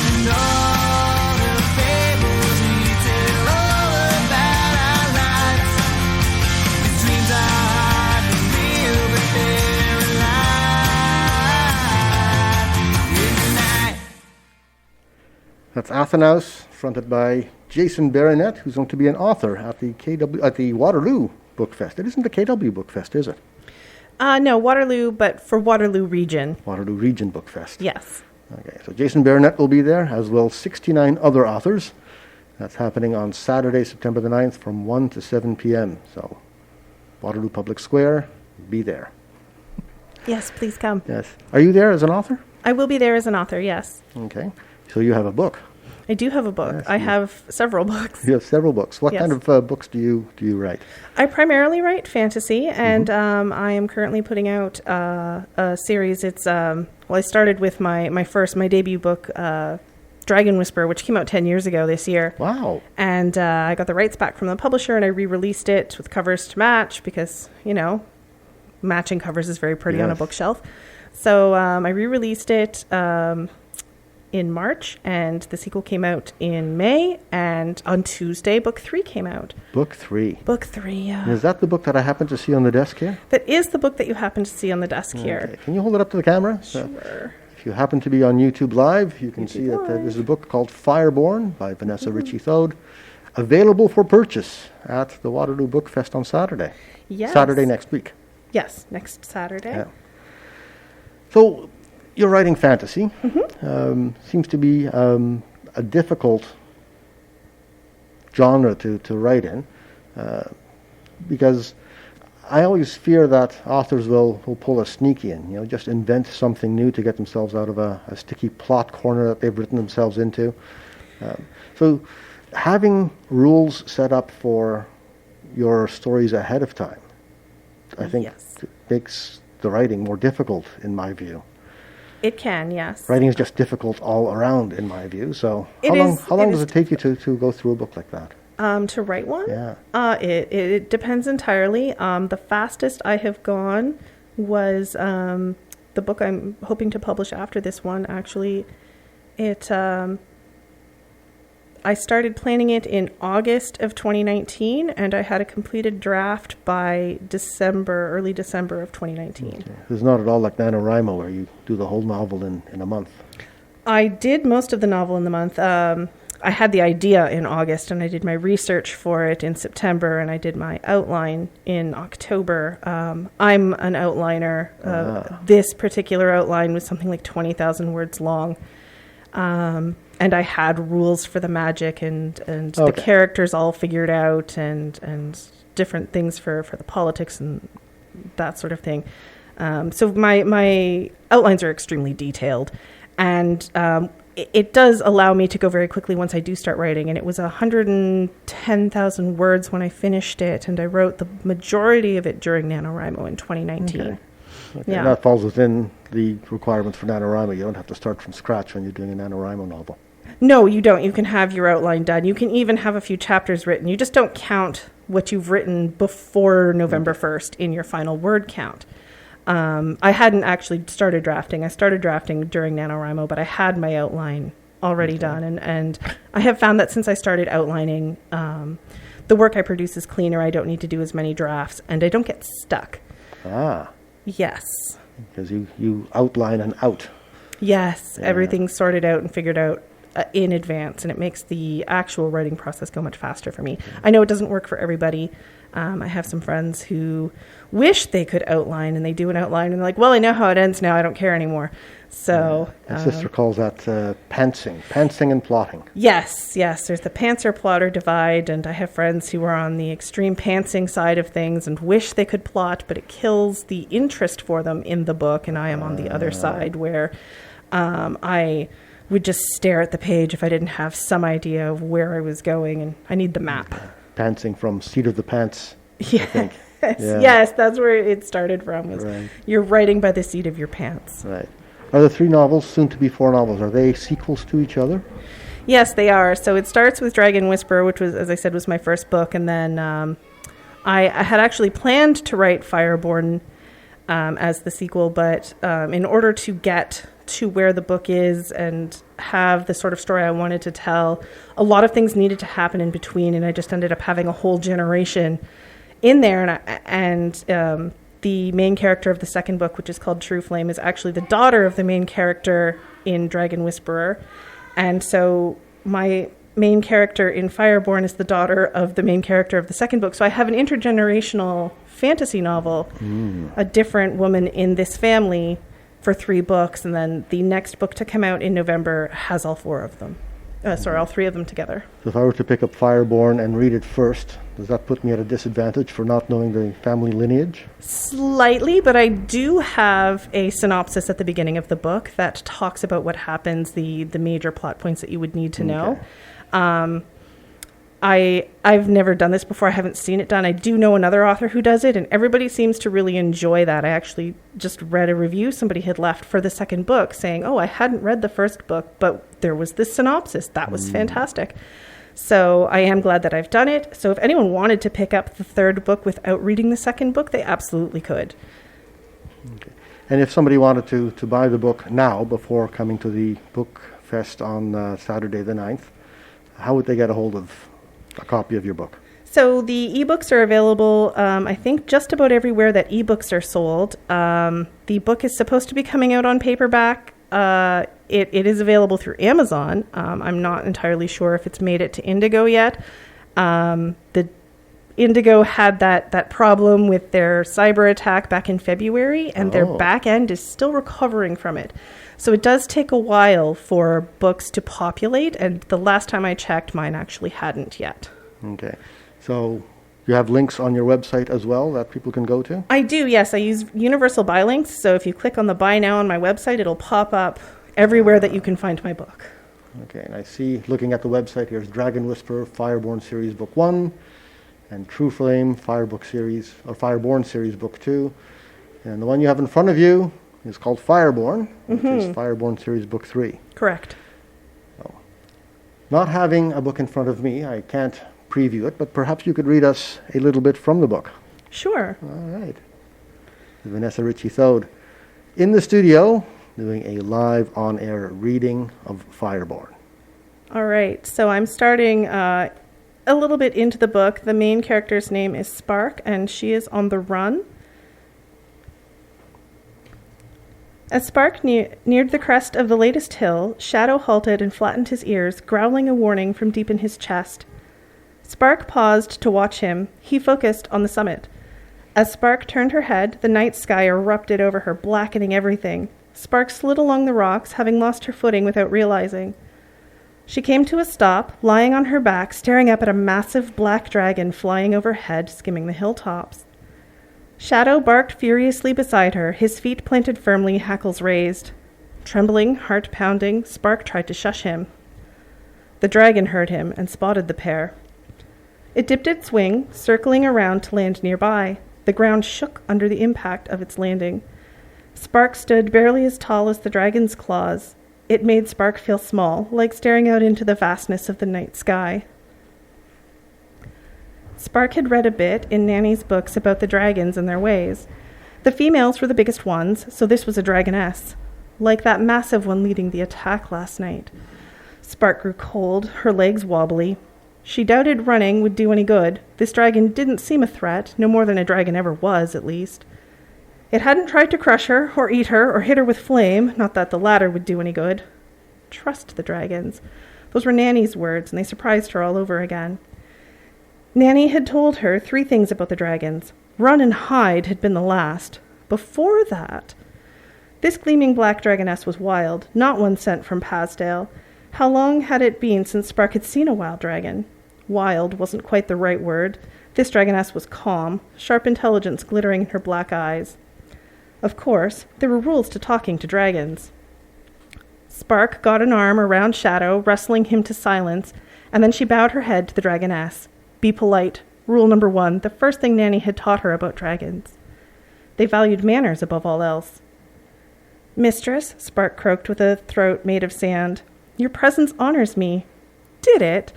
And all the fables we tell all about our lives. These dreams are hardly real, but they're alive in the night. That's Athenaus, fronted by Jason Baronet, who's going to be an author at the Waterloo Bookfest. It isn't the KW Bookfest, is it? No, Waterloo, but for Waterloo region. Waterloo Region Bookfest. Yes. Okay, so Jason Baronet will be there, as will 69 other authors. That's happening on Saturday, September the 9th from 1 to 7 p.m. So, Waterloo Public Square, be there. Yes, please come. Yes. Are you there as an author? I will be there as an author, yes. Okay. So you have a book. I do have a book. Yes, I you- have several books. You have several books. What Yes. kind of books do you write? I primarily write fantasy, and I am currently putting out a series. It's well, I started with my debut book, Dragon Whisperer, which came out 10 years ago this year. Wow. And I got the rights back from the publisher, and I re-released it with covers to match because, you know, matching covers is very pretty on a Yes. bookshelf. So I re-released it in March, and the sequel came out in May, and on Tuesday, book 3 came out. Book 3. Book 3, yeah. And is that the book that I happen to see on the desk here? That is the book that you happen to see on the desk here. Okay. Can you hold it up to the camera? Sure. If you happen to be on YouTube Live, you can see that there's a book called Fireborn by Vanessa Ricci-Thode. available for purchase at the Waterloo Bookfest on Saturday. Yes. Saturday next week. Yes, next Saturday. Yeah. So you're writing fantasy. Mm-hmm. Seems to be a difficult genre to write in, because I always fear that authors will pull a sneaky in, just invent something new to get themselves out of a sticky plot corner that they've written themselves into. So having rules set up for your stories ahead of time, I think Yes. makes the writing more difficult in my view. It can, yes. Writing is just difficult all around in my view. So It how long is does it take you to go through a book like that? To write one? Yeah. It depends entirely. The fastest I have gone was the book I'm hoping to publish after this one, actually. I started planning it in August of 2019, and I had a completed draft by early December of 2019. Okay. It's not at all like NaNoWriMo where you do the whole novel in a month. I did most of the novel in the month. I had the idea in August, and I did my research for it in September, and I did my outline in October. I'm an outliner. This particular outline was something like 20,000 words long. And I had rules for the magic and the characters all figured out and different things for the politics and that sort of thing. So my outlines are extremely detailed, and it does allow me to go very quickly once I do start writing. And it was 110,000 words when I finished it, and I wrote the majority of it during NaNoWriMo in 2019. Okay. Yeah. And that falls within the requirements for NaNoWriMo. You don't have to start from scratch when you're doing a NaNoWriMo novel. No, you don't. You can have your outline done. You can even have a few chapters written. You just don't count what you've written before November 1st in your final word count. I hadn't actually started drafting. I started drafting during NaNoWriMo, but I had my outline already done. And I have found that since I started outlining, the work I produce is cleaner. I don't need to do as many drafts, and I don't get stuck. Ah, Yes. because you outline and out. Yes. Yeah. Everything's sorted out and figured out in advance, and it makes the actual writing process go much faster for me. I know it doesn't work for everybody. I have some friends who wish they could outline, and they do an outline, and they're like, well, I know how it ends now. I don't care anymore. So My sister calls that pantsing and plotting. yes. There's the pantser plotter divide, and I have friends who are on the extreme pantsing side of things and wish they could plot, but it kills the interest for them in the book. And I am on the other side where I would just stare at the page if I didn't have some idea of where I was going, and I need the map. Pantsing from seat of the pants, I Yes, think. Yeah. yes, that's where it started from. Was Right. You're writing by the seat of your pants. Right. Are the 3 novels, soon to be 4 novels, are they sequels to each other? Yes, they are. So it starts with Dragon Whisperer, which was, as I said, was my first book, and then I had actually planned to write Fireborn as the sequel, but in order to get to where the book is and have the sort of story I wanted to tell, a lot of things needed to happen in between, and I just ended up having a whole generation in there. And the main character of the second book, which is called True Flame, is actually the daughter of the main character in Dragon Whisperer. And so my main character in Fireborn is the daughter of the main character of the second book. So I have an intergenerational fantasy novel, a different woman in this family for 3 books. And then the next book to come out in November has all 4 of them. All 3 of them together. So if I were to pick up Fireborn and read it first, does that put me at a disadvantage for not knowing the family lineage? Slightly, but I do have a synopsis at the beginning of the book that talks about what happens, the major plot points that you would need to know. I've never done this before. I haven't seen it done. I do know another author who does it, and everybody seems to really enjoy that. I actually just read a review somebody had left for the second book saying, oh, I hadn't read the first book, but there was this synopsis. That was fantastic. So I am glad that I've done it. So if anyone wanted to pick up the third book without reading the second book, they absolutely could. Okay. And if somebody wanted to buy the book now, before coming to the book fest on Saturday the 9th, how would they get a hold of a copy of your book? So the ebooks are available, I think, just about everywhere that ebooks are sold. The book is supposed to be coming out on paperback. It is available through Amazon. I'm not entirely sure if it's made it to Indigo yet. The Indigo had that problem with their cyber attack back in February, and their back end is still recovering from it. So it does take a while for books to populate, and the last time I checked, mine actually hadn't yet. Okay. So you have links on your website as well that people can go to? I do, yes. I use universal buy links, so if you click on the buy now on my website, it'll pop up everywhere that you can find my book. Okay, and I see, looking at the website, here's Dragon Whisperer, Fireborn Series Book 1, and True Flame, Fireborn Series Book 2. And the one you have in front of you is called Fireborn, which is Fireborn Series Book 3. Correct. Not having a book in front of me, I can't preview it, but perhaps you could read us a little bit from the book. Sure. All right. Vanessa Ricci-Thode in the studio doing a live on-air reading of Fireborn. All right, so I'm starting a little bit into the book. The main character's name is Spark, and she is on the run. As Spark neared the crest of the latest hill, Shadow halted and flattened his ears, growling a warning from deep in his chest. Spark paused to watch him. He focused on the summit. As Spark turned her head, the night sky erupted over her, blackening everything. Spark slid along the rocks, having lost her footing without realizing. She came to a stop, lying on her back, staring up at a massive black dragon flying overhead, skimming the hilltops. Shadow barked furiously beside her, his feet planted firmly, hackles raised. Trembling, heart pounding, Spark tried to shush him. The dragon heard him and spotted the pair. It dipped its wing, circling around to land nearby. The ground shook under the impact of its landing. Spark stood barely as tall as the dragon's claws. It made Spark feel small, like staring out into the vastness of the night sky. Spark had read a bit in Nanny's books about the dragons and their ways. The females were the biggest ones, so this was a dragoness, like that massive one leading the attack last night. Spark grew cold, her legs wobbly. She doubted running would do any good. This dragon didn't seem a threat, no more than a dragon ever was, at least. It hadn't tried to crush her, or eat her, or hit her with flame, not that the latter would do any good. Trust the dragons. Those were Nanny's words, and they surprised her all over again. Nanny had told her 3 things about the dragons. Run and hide had been the last. Before that, this gleaming black dragoness was wild, not one sent from Pasdale. How long had it been since Spark had seen a wild dragon? Wild wasn't quite the right word. This dragoness was calm, sharp intelligence glittering in her black eyes. Of course, there were rules to talking to dragons. Spark got an arm around Shadow, wrestling him to silence, and then she bowed her head to the dragoness. Be polite. Rule number 1, the first thing Nanny had taught her about dragons. They valued manners above all else. Mistress, Spark croaked with a throat made of sand, your presence honors me. Did it?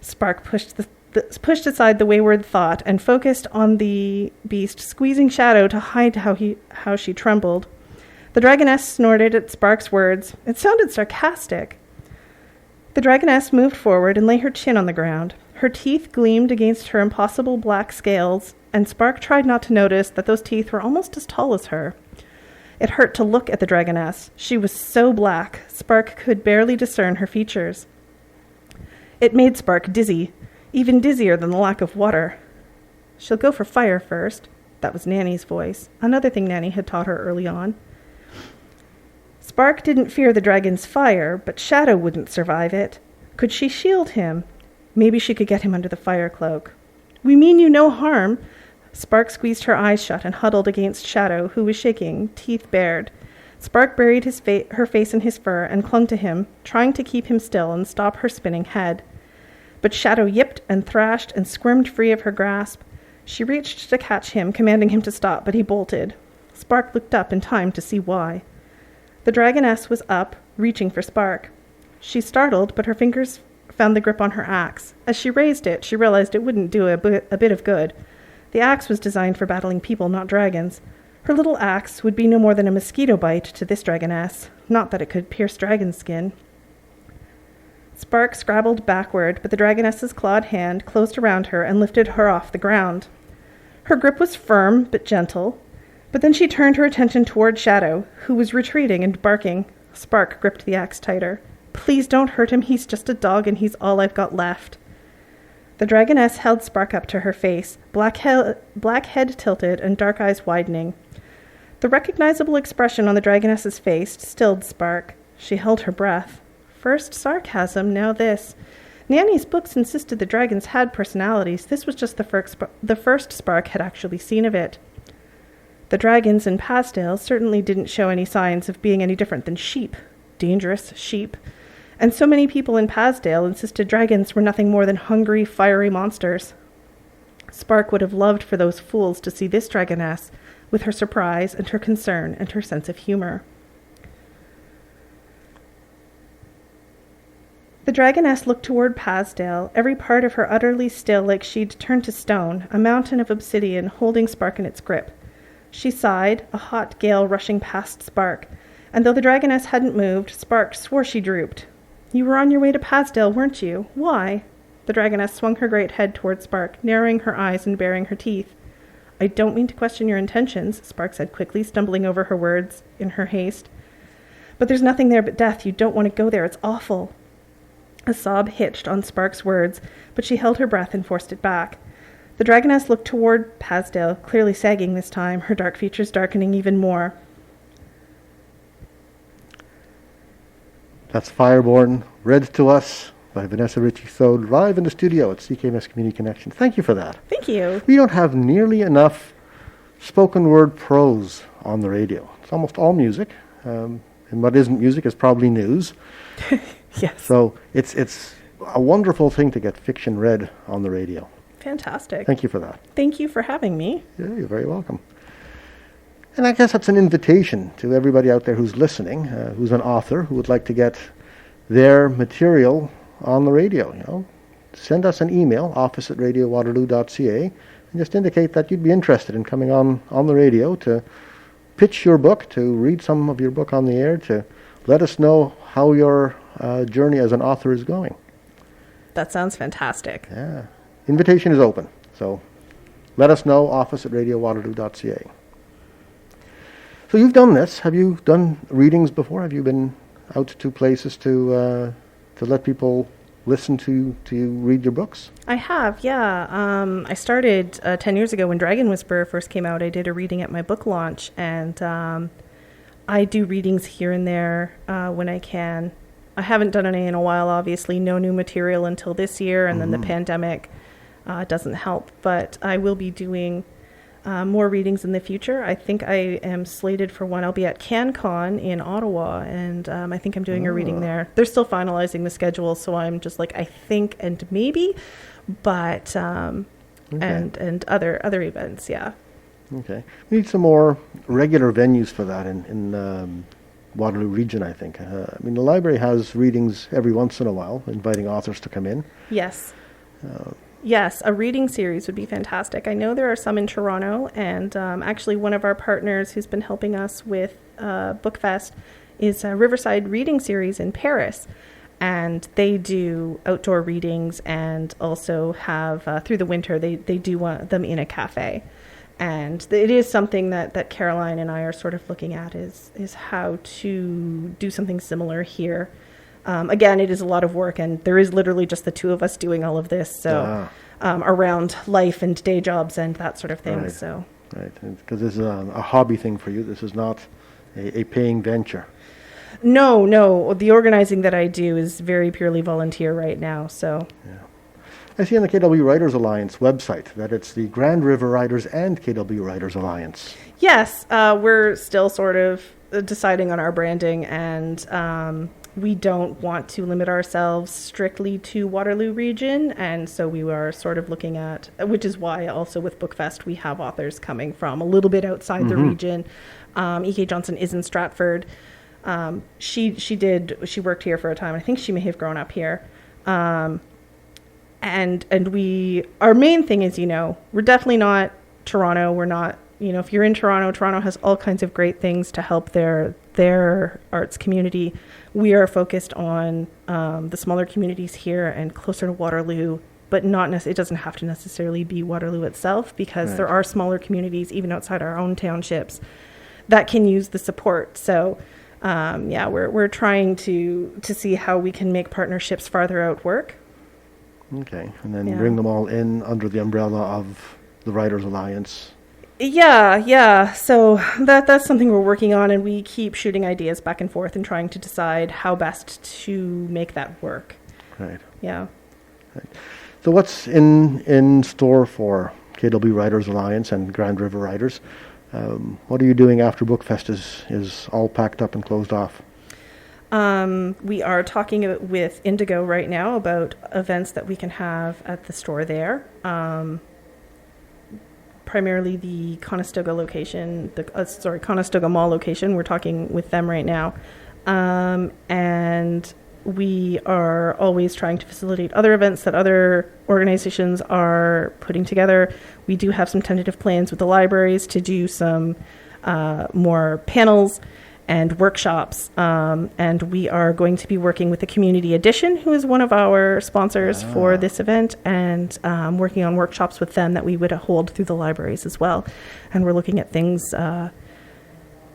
Spark pushed aside the wayward thought and focused on the beast, squeezing Shadow to hide how she trembled. The dragoness snorted at Spark's words. It sounded sarcastic. The dragoness moved forward and lay her chin on the ground. Her teeth gleamed against her impossible black scales, and Spark tried not to notice that those teeth were almost as tall as her. It hurt to look at the dragoness. She was so black, Spark could barely discern her features. It made Spark dizzy, even dizzier than the lack of water. She'll go for fire first. That was Nanny's voice, another thing Nanny had taught her early on. Spark didn't fear the dragon's fire, but Shadow wouldn't survive it. Could she shield him? Maybe she could get him under the fire cloak. We mean you no harm. Spark squeezed her eyes shut and huddled against Shadow, who was shaking, teeth bared. Spark buried her face in his fur and clung to him, trying to keep him still and stop her spinning head. But Shadow yipped and thrashed and squirmed free of her grasp. She reached to catch him, commanding him to stop, but he bolted. Spark looked up in time to see why. The dragoness was up, reaching for Spark. She startled, but her fingers found the grip on her axe. As she raised it, she realized it wouldn't do a bit of good. The axe was designed for battling people, not dragons. Her little axe would be no more than a mosquito bite to this dragoness, not that it could pierce dragon skin. Spark scrabbled backward, but the dragoness's clawed hand closed around her and lifted her off the ground. Her grip was firm, but gentle. But then she turned her attention toward Shadow, who was retreating and barking. Spark gripped the axe tighter. Please don't hurt him. He's just a dog, and he's all I've got left. The dragoness held Spark up to her face, black head tilted and dark eyes widening. The recognizable expression on the dragoness's face stilled Spark. She held her breath. First sarcasm, now this. Nanny's books insisted the dragons had personalities. This was just the first Spark had actually seen of it. The dragons in Pasdale certainly didn't show any signs of being any different than sheep. Dangerous sheep. And so many people in Pasdale insisted dragons were nothing more than hungry, fiery monsters. Spark would have loved for those fools to see this dragoness, with her surprise and her concern and her sense of humor. The dragoness looked toward Pasdale, every part of her utterly still like she'd turned to stone, a mountain of obsidian holding Spark in its grip. She sighed, a hot gale rushing past Spark, and though the dragoness hadn't moved, Spark swore she drooped. You were on your way to Pasdale, weren't you? Why? The dragoness swung her great head toward Spark, narrowing her eyes and baring her teeth. I don't mean to question your intentions, Spark said quickly, stumbling over her words in her haste. But there's nothing there but death. You don't want to go there. It's awful. A sob hitched on Spark's words, but she held her breath and forced it back. The dragoness looked toward Pasdale, clearly sagging this time, her dark features darkening even more. That's Fireborn, read to us by Vanessa Ricci-Thode, live in the studio at CKMS Community Connection. Thank you for that. Thank you. We don't have nearly enough spoken word prose on the radio. It's almost all music, and what isn't music is probably news. Yes. So it's a wonderful thing to get fiction read on the radio. Fantastic. Thank you for that. Thank you for having me. Yeah, you're very welcome. And I guess that's an invitation to everybody out there who's listening, who's an author, who would like to get their material on the radio. You know, send us an email, office@radiowaterloo.ca, and just indicate that you'd be interested in coming on the radio to pitch your book, to read some of your book on the air, to let us know how your journey as an author is going. That sounds fantastic. Yeah. Invitation is open, so let us know, office@radiowaterloo.ca. So you've done this. Have you done readings before? Have you been out to places to let people listen to you read your books? I have, yeah. I started 10 years ago when Dragon Whisperer first came out. I did a reading at my book launch, and I do readings here and there when I can. I haven't done any in a while, obviously. No new material until this year, and then the pandemic doesn't help. But I will be doing more readings in the future. I think I am slated for one. I'll be at CanCon in Ottawa, and I think I'm doing a reading there. They're still finalizing the schedule, so I'm just like, I think and maybe, but and other events, yeah. Okay. We need some more regular venues for that in Waterloo region, I think. I mean, the library has readings every once in a while, inviting authors to come in. Yes. Yes, a reading series would be fantastic. I know there are some in Toronto, and actually one of our partners who's been helping us with Bookfest is a Riverside Reading Series in Paris. And they do outdoor readings and also have, through the winter, they do them in a cafe. And it is something that Caroline and I are sort of looking at is how to do something similar here. Again, it is a lot of work, and there is literally just the two of us doing all of this. So around life and day jobs and that sort of thing. Right. So Right, because this is a hobby thing for you. This is not a paying venture. No. The organizing that I do is very purely volunteer right now. So. Yeah. I see on the KW Writers Alliance website that it's the Grand River Writers and KW Writers Alliance. Yes, we're still sort of deciding on our branding, and we don't want to limit ourselves strictly to Waterloo region, and so we are sort of looking at, which is why also with Bookfest we have authors coming from a little bit outside the region. E.K. Johnson is in Stratford. She worked here for a time. I think she may have grown up here. And our main thing is, we're definitely not Toronto. We're not, if you're in Toronto has all kinds of great things to help their arts community. We are focused on the smaller communities here and closer to Waterloo, but it doesn't have to necessarily be Waterloo itself, because there are smaller communities, even outside our own townships, that can use the support. So, we're trying to see how we can make partnerships farther out work. Okay, and then Yeah. bring them all in under the umbrella of the Writers Alliance. Yeah. So that's something we're working on, and we keep shooting ideas back and forth and trying to decide how best to make that work. Right. Yeah. So what's in store for KW Writers Alliance and Grand River Writers? What are you doing after Bookfest is all packed up and closed off? We are talking with Indigo right now about events that we can have at the store there. Primarily the Conestoga location, Conestoga Mall location. We're talking with them right now. And we are always trying to facilitate other events that other organizations are putting together. We do have some tentative plans with the libraries to do some more panels and workshops. And we are going to be working with the Community Edition, who is one of our sponsors for this event, and working on workshops with them that we would hold through the libraries as well. And we're looking at things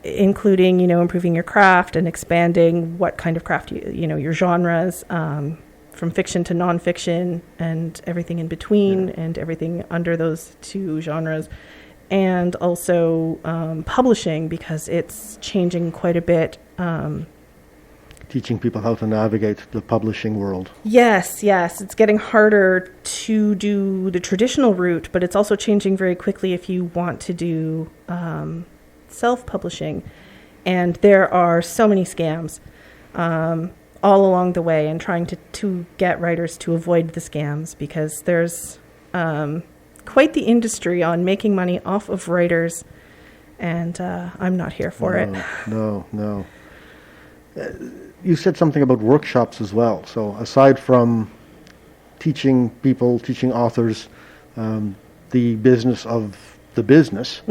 including, improving your craft and expanding what kind of craft, your genres, from fiction to nonfiction and everything in between and everything under those two genres. And also publishing, because it's changing quite a bit. Teaching people how to navigate the publishing world. Yes. It's getting harder to do the traditional route, but it's also changing very quickly if you want to do self-publishing. And there are so many scams all along the way, and trying to get writers to avoid the scams, because there's quite the industry on making money off of writers, and I'm not here for it. No. You said something about workshops as well. So aside from teaching people, teaching authors the business of the business,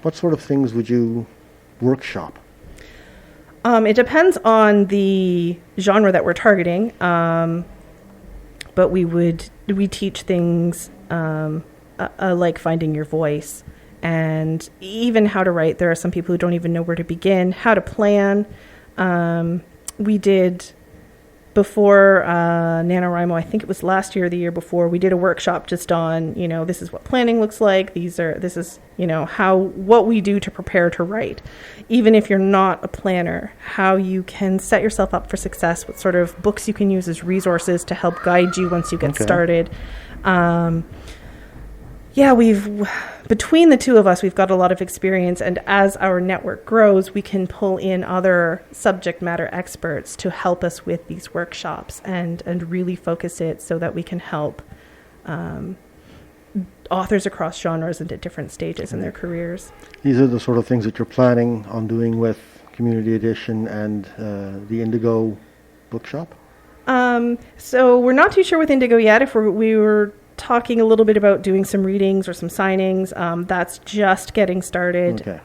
what sort of things would you workshop? It depends on the genre that we're targeting, but we teach things like finding your voice, and even how to write. There are some people who don't even know where to begin, how to plan. We did, before NaNoWriMo, I think it was last year or the year before, we did a workshop just on, this is what planning looks like. This is, what we do to prepare to write. Even if you're not a planner, how you can set yourself up for success, what sort of books you can use as resources to help guide you once you get started. Between the two of us, we've got a lot of experience, and as our network grows, we can pull in other subject matter experts to help us with these workshops and really focus it so that we can help authors across genres and at different stages in their careers. These are the sort of things that you're planning on doing with Community Edition and the Indigo bookshop? So we're not too sure with Indigo yet. If we were talking a little bit about doing some readings or some signings, that's just getting started. Okay.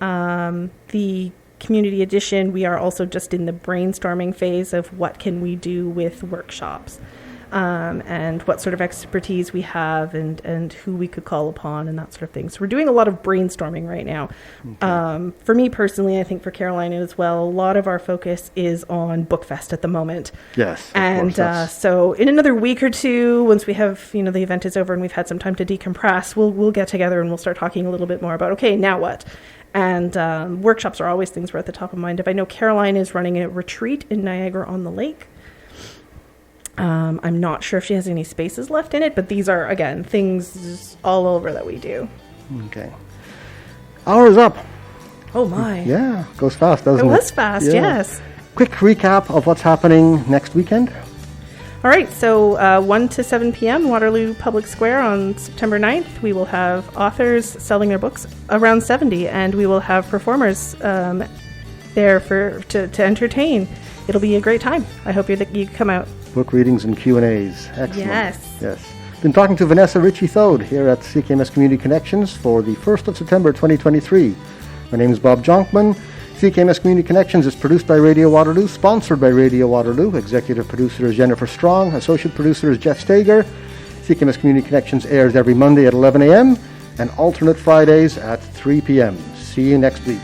The Community Edition, we are also just in the brainstorming phase of what can we do with workshops, and what sort of expertise we have, and who we could call upon, and that sort of thing. So we're doing a lot of brainstorming right now. Okay. For me personally, I think for Caroline as well, a lot of our focus is on Bookfest at the moment. Yes, and so in another week or two, once we have, the event is over and we've had some time to decompress, we'll get together and we'll start talking a little bit more about, okay, now what? And workshops are always things we're at the top of mind. If I know Caroline is running a retreat in Niagara-on-the-Lake. I'm not sure if she has any spaces left in it, but these are, again, things all over that we do. Okay. Hour's up. Oh, my. Yeah, goes fast, doesn't it? It was fast, yes. Quick recap of what's happening next weekend. All right, so 1 to 7 p.m., Waterloo Public Square on September 9th. We will have authors selling their books, around 70, and we will have performers there to entertain. It'll be a great time. I hope you come out. Book readings and Q&As. Excellent. Yes. Been talking to Vanessa Ricci-Thode here at CKMS Community Connections for the 1st of September 2023. My name is Bob Jonkman. CKMS Community Connections is produced by Radio Waterloo, sponsored by Radio Waterloo. Executive producer is Jennifer Strong. Associate producer is Jeff Stager. CKMS Community Connections airs every Monday at 11 a.m. and alternate Fridays at 3 p.m. See you next week.